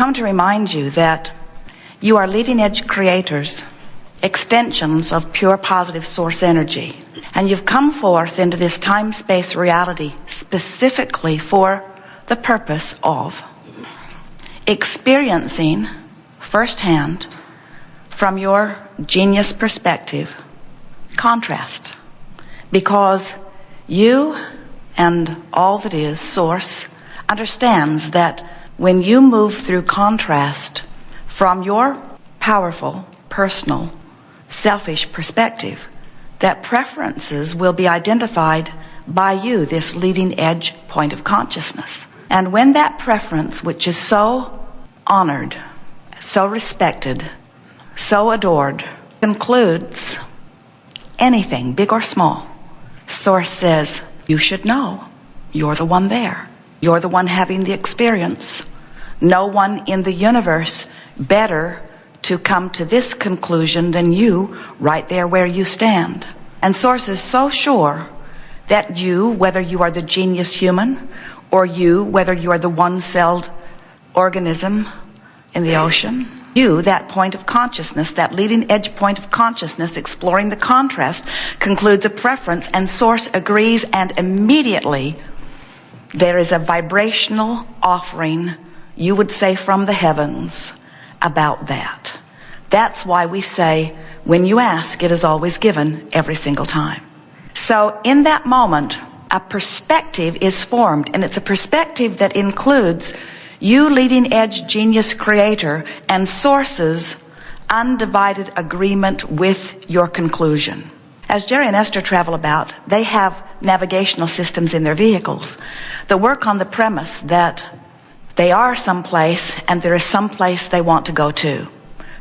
Come to remind you that you are leading edge creators, extensions of pure positive source energy. And you've come forth into this time-space reality specifically for the purpose of experiencing firsthand, from your genius perspective, contrast. Because you and all that is Source understands that when you move through contrast from your powerful, personal, selfish perspective, that preferences will be identified by you, this leading edge point of consciousness. And when that preference, which is so honored, so respected, so adored, concludes anything, big or small, Source says, you should know. You're the one there. You're the one having the experience. No one in the universe better to come to this conclusion than you, right there where you stand. And Source is so sure that you, whether you are the genius human, or you, whether you are the one-celled organism in the ocean, you, that point of consciousness, that leading edge point of consciousness, exploring the contrast, concludes a preference, and Source agrees, and immediately there is a vibrational offering, you would say from the heavens, about that. That's why we say, when you ask, it is always given every single time. So in that moment, a perspective is formed, and it's a perspective that includes you, leading edge genius creator, and Source's undivided agreement with your conclusion. As Jerry and Esther travel about, they have navigational systems in their vehicles that work on the premise that they are someplace and there is someplace they want to go to.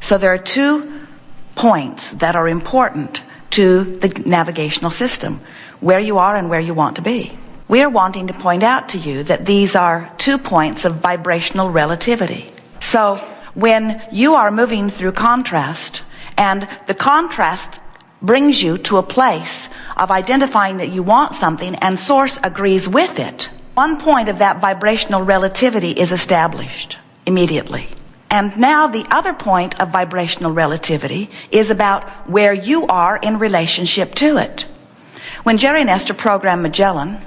So there are 2 points that are important to the navigational system: where you are and where you want to be. We are wanting to point out to you that these are 2 points of vibrational relativity. So when you are moving through contrast, and the contrast brings you to a place of identifying that you want something, and Source agrees with it, one point of that vibrational relativity is established immediately. And now the other point of vibrational relativity is about where you are in relationship to it. When Jerry and Esther program Magellan,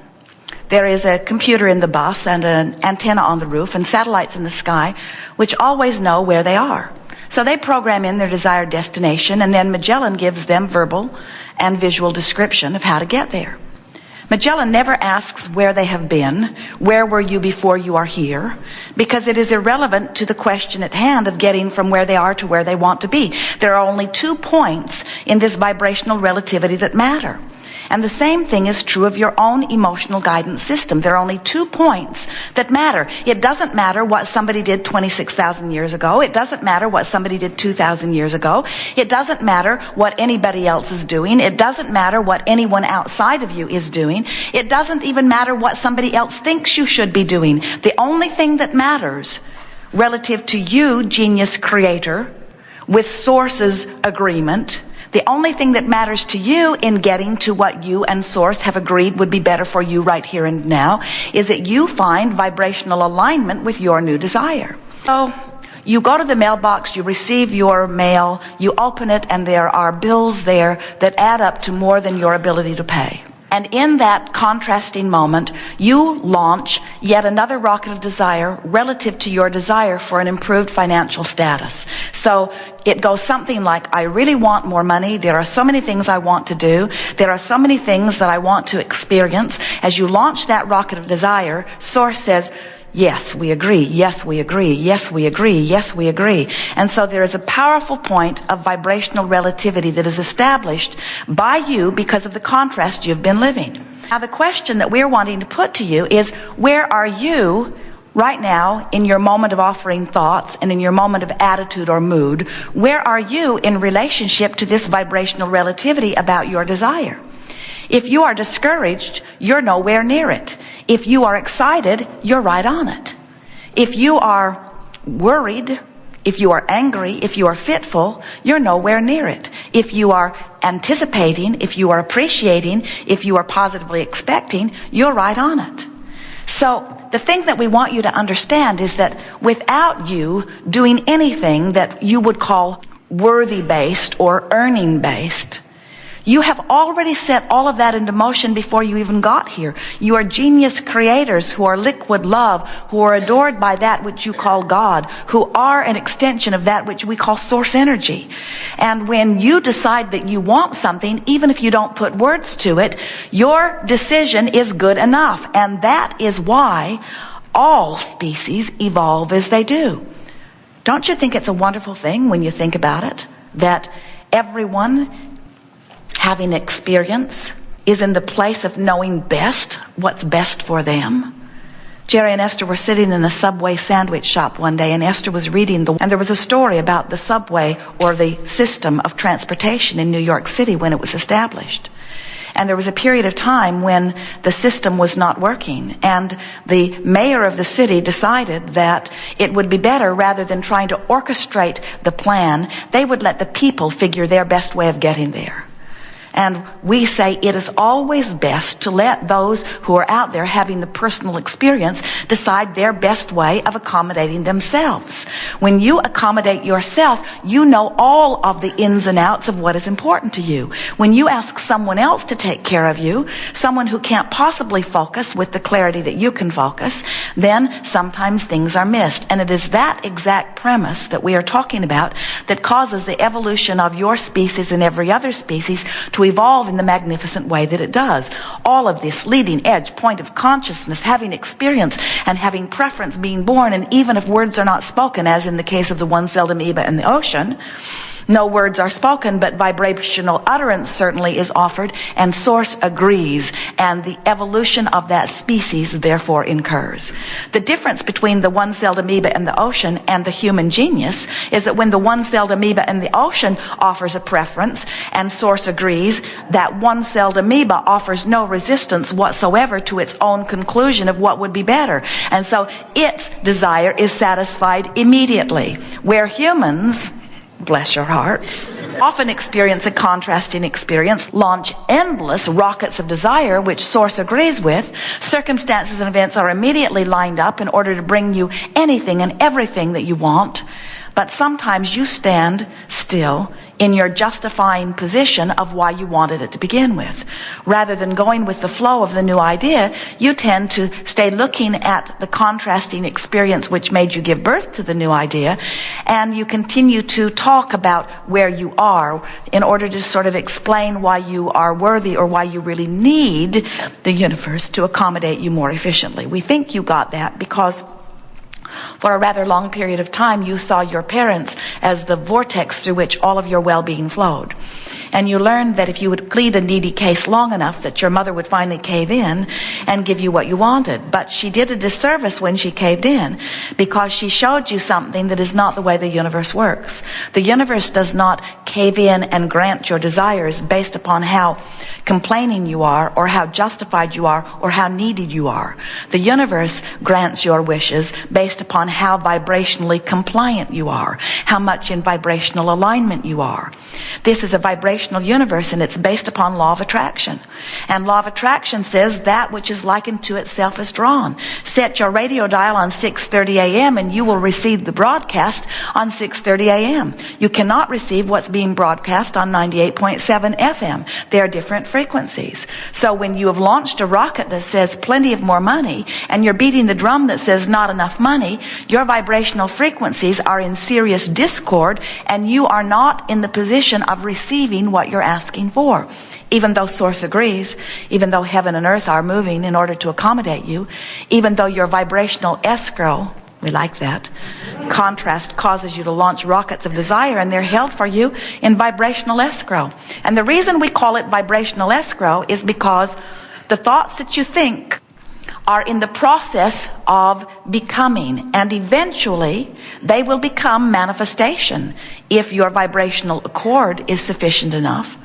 there is a computer in the bus and an antenna on the roof and satellites in the sky which always know where they are. So they program in their desired destination, and then Magellan gives them verbal and visual description of how to get there. Magellan never asks where they have been, where were you before you are here, because it is irrelevant to the question at hand of getting from where they are to where they want to be. There are only 2 points in this vibrational relativity that matter. And the same thing is true of your own emotional guidance system. There are only 2 points that matter. It doesn't matter what somebody did 26,000 years ago. It doesn't matter what somebody did 2,000 years ago. It doesn't matter what anybody else is doing. It doesn't matter what anyone outside of you is doing. It doesn't even matter what somebody else thinks you should be doing. The only thing that matters relative to you, genius creator, with Source's agreement, the only thing that matters to you in getting to what you and Source have agreed would be better for you right here and now is that you find vibrational alignment with your new desire. So you go to the mailbox, you receive your mail, you open it, and there are bills there that add up to more than your ability to pay. And in that contrasting moment, you launch yet another rocket of desire relative to your desire for an improved financial status. So it goes something like, I really want more money. There are so many things I want to do. There are so many things that I want to experience. As you launch that rocket of desire, Source says, yes, we agree. Yes, we agree. Yes, we agree. Yes, we agree. And so there is a powerful point of vibrational relativity that is established by you because of the contrast you've been living. Now, the question that we're wanting to put to you is, where are you right now in your moment of offering thoughts and in your moment of attitude or mood? Where are you in relationship to this vibrational relativity about your desire? If you are discouraged, you're nowhere near it. If you are excited, you're right on it. If you are worried, if you are angry, if you are fitful, you're nowhere near it. If you are anticipating, if you are appreciating, if you are positively expecting, you're right on it. So the thing that we want you to understand is that without you doing anything that you would call worthy-based or earning-based, you have already set all of that into motion before you even got here. You are genius creators who are liquid love, who are adored by that which you call God, who are an extension of that which we call source energy. And when you decide that you want something, even if you don't put words to it, your decision is good enough. And that is why all species evolve as they do. Don't you think it's a wonderful thing when you think about it, that everyone having experience is in the place of knowing best what's best for them? Jerry and Esther were sitting in a Subway sandwich shop one day, and Esther was reading and there was a story about the subway, or the system of transportation in New York City when it was established. And there was a period of time when the system was not working, and the mayor of the city decided that it would be better, rather than trying to orchestrate the plan, they would let the people figure their best way of getting there. And we say it is always best to let those who are out there having the personal experience decide their best way of accommodating themselves. When you accommodate yourself, you know all of the ins and outs of what is important to you. When you ask someone else to take care of you, someone who can't possibly focus with the clarity that you can focus, then sometimes things are missed. And it is that exact premise that we are talking about that causes the evolution of your species and every other species to evolve in the magnificent way that it does. All of this leading edge point of consciousness, having experience and having preference, being born, and even if words are not spoken, as in the case of the one-celled amoeba in the ocean, no words are spoken, but vibrational utterance certainly is offered, and source agrees, and the evolution of that species therefore incurs. The difference between the one-celled amoeba in the ocean and the human genius is that when the one-celled amoeba in the ocean offers a preference and source agrees, that one-celled amoeba offers no resistance whatsoever to its own conclusion of what would be better, and so its desire is satisfied immediately. Where humans, bless your hearts, often experience a contrasting experience, launch endless rockets of desire, which source agrees with, circumstances and events are immediately lined up in order to bring you anything and everything that you want. But sometimes you stand still in your justifying position of why you wanted it to begin with. Rather than going with the flow of the new idea, you tend to stay looking at the contrasting experience which made you give birth to the new idea, and you continue to talk about where you are in order to sort of explain why you are worthy, or why you really need the universe to accommodate you more efficiently. We think you got that because for a rather long period of time, you saw your parents as the vortex through which all of your well-being flowed. And you learned that if you would plead a needy case long enough, that your mother would finally cave in and give you what you wanted. But she did a disservice when she caved in, because she showed you something that is not the way the universe works. The universe does not cave in and grant your desires based upon how complaining you are, or how justified you are, or how needed you are. The universe grants your wishes based upon how vibrationally compliant you are, how much in vibrational alignment you are. This is a vibrational universe, and it's based upon law of attraction. And law of attraction says that which is likened to itself is drawn. Set your radio dial on 6:30 a.m. and you will receive the broadcast on 6:30 a.m. You cannot receive what's being broadcast on 98.7 FM. They are different frequencies. So when you have launched a rocket that says plenty of more money, and you're beating the drum that says not enough money, your vibrational frequencies are in serious discord, and you are not in the position of receiving what you're asking for. Even though source agrees, even though heaven and earth are moving in order to accommodate you, even though your vibrational escrow, we like that, contrast causes you to launch rockets of desire, and they're held for you in vibrational escrow. And the reason we call it vibrational escrow is because the thoughts that you think are in the process of becoming, and eventually they will become manifestation if your vibrational accord is sufficient enough.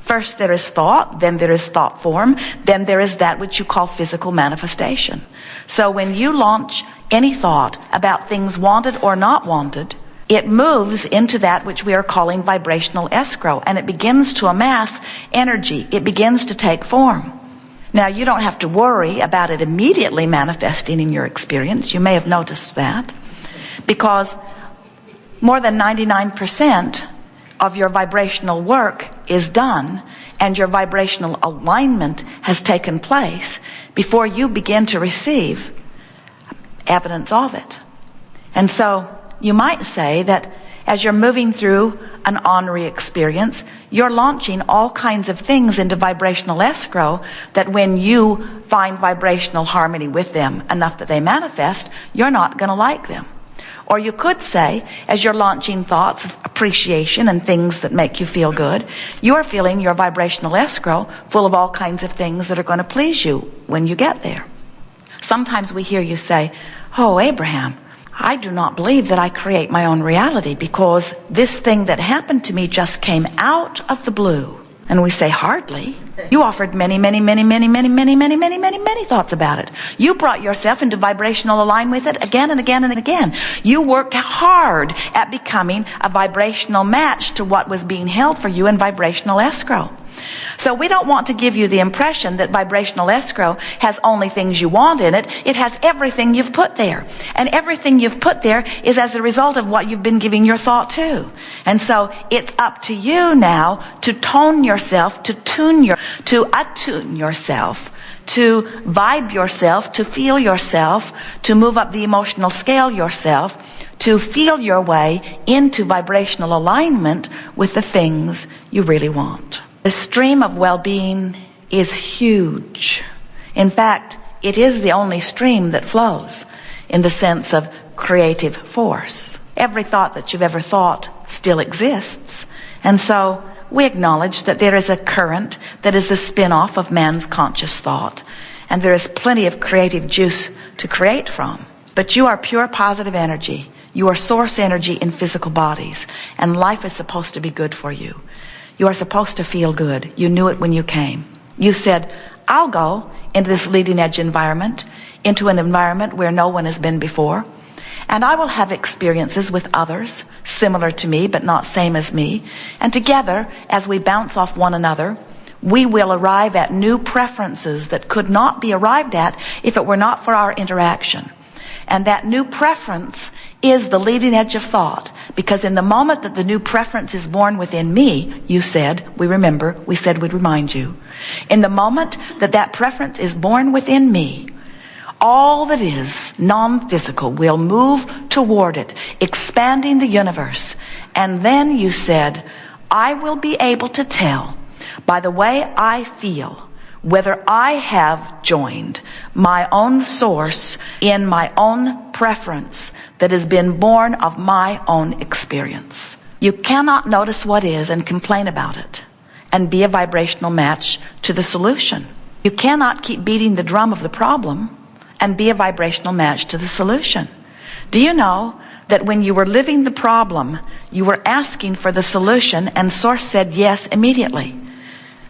First there is thought, then there is thought form, then there is that which you call physical manifestation. So when you launch any thought about things wanted or not wanted, it moves into that which we are calling vibrational escrow, and it begins to amass energy. It begins to take form. Now, you don't have to worry about it immediately manifesting in your experience. You may have noticed that, because more than 99% of your vibrational work is done, and your vibrational alignment has taken place before you begin to receive evidence of it. And so you might say that as you're moving through an ornery experience, you're launching all kinds of things into vibrational escrow that when you find vibrational harmony with them enough that they manifest, you're not going to like them. Or you could say, as you're launching thoughts of appreciation and things that make you feel good, you're feeling your vibrational escrow full of all kinds of things that are going to please you when you get there. Sometimes we hear you say, "Oh, Abraham, I do not believe that I create my own reality, because this thing that happened to me just came out of the blue." And we say, "Hardly. You offered many thoughts about it. You brought yourself into vibrational alignment with it again and again and again. You worked hard at becoming a vibrational match to what was being held for you in vibrational escrow." So we don't want to give you the impression that vibrational escrow has only things you want in it. It has everything you've put there. And everything you've put there is as a result of what you've been giving your thought to. And so it's up to you now to tone yourself, to attune yourself, to vibe yourself, to feel yourself, to move up the emotional scale yourself, to feel your way into vibrational alignment with the things you really want. The stream of well-being is huge. In fact, it is the only stream that flows in the sense of creative force. Every thought that you've ever thought still exists. And so we acknowledge that there is a current that is the spin-off of man's conscious thought. And there is plenty of creative juice to create from. But you are pure positive energy. You are source energy in physical bodies. And life is supposed to be good for you. You are supposed to feel good. You knew it when you came. You said, "I'll go into this leading edge environment, into an environment where no one has been before, and I will have experiences with others similar to me but not same as me, and together, as we bounce off one another, we will arrive at new preferences that could not be arrived at if it were not for our interaction." And that new preference is the leading edge of thought. Because in the moment that the new preference is born within me, you said, we said we'd remind you. In the moment that that preference is born within me, all that is non-physical will move toward it, expanding the universe. And then you said, I will be able to tell by the way I feel whether I have joined my own source in my own preference that has been born of my own experience. You cannot notice what is and complain about it and be a vibrational match to the solution. You cannot keep beating the drum of the problem and be a vibrational match to the solution. Do you know that when you were living the problem, you were asking for the solution and Source said yes immediately?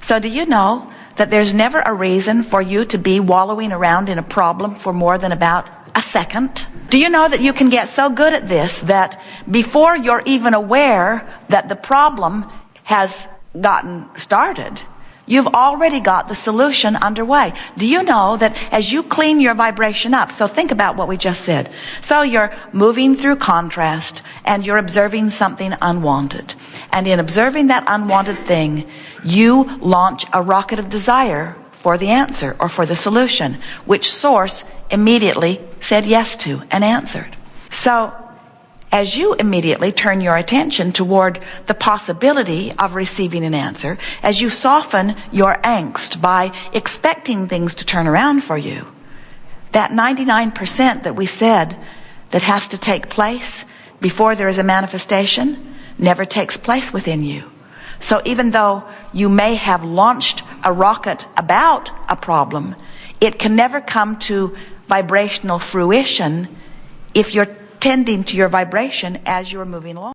So do you know that there's never a reason for you to be wallowing around in a problem for more than about a second? Do you know that you can get so good at this that before you're even aware that the problem has gotten started, you've already got the solution underway? Do you know that as you clean your vibration up, so think about what we just said. So you're moving through contrast and you're observing something unwanted. And in observing that unwanted thing, you launch a rocket of desire for the answer or for the solution, which Source immediately said yes to and answered. So as you immediately turn your attention toward the possibility of receiving an answer, as you soften your angst by expecting things to turn around for you, that 99% that we said that has to take place before there is a manifestation never takes place within you. So even though you may have launched a rocket about a problem, it can never come to vibrational fruition if you're tending to your vibration as you're moving along.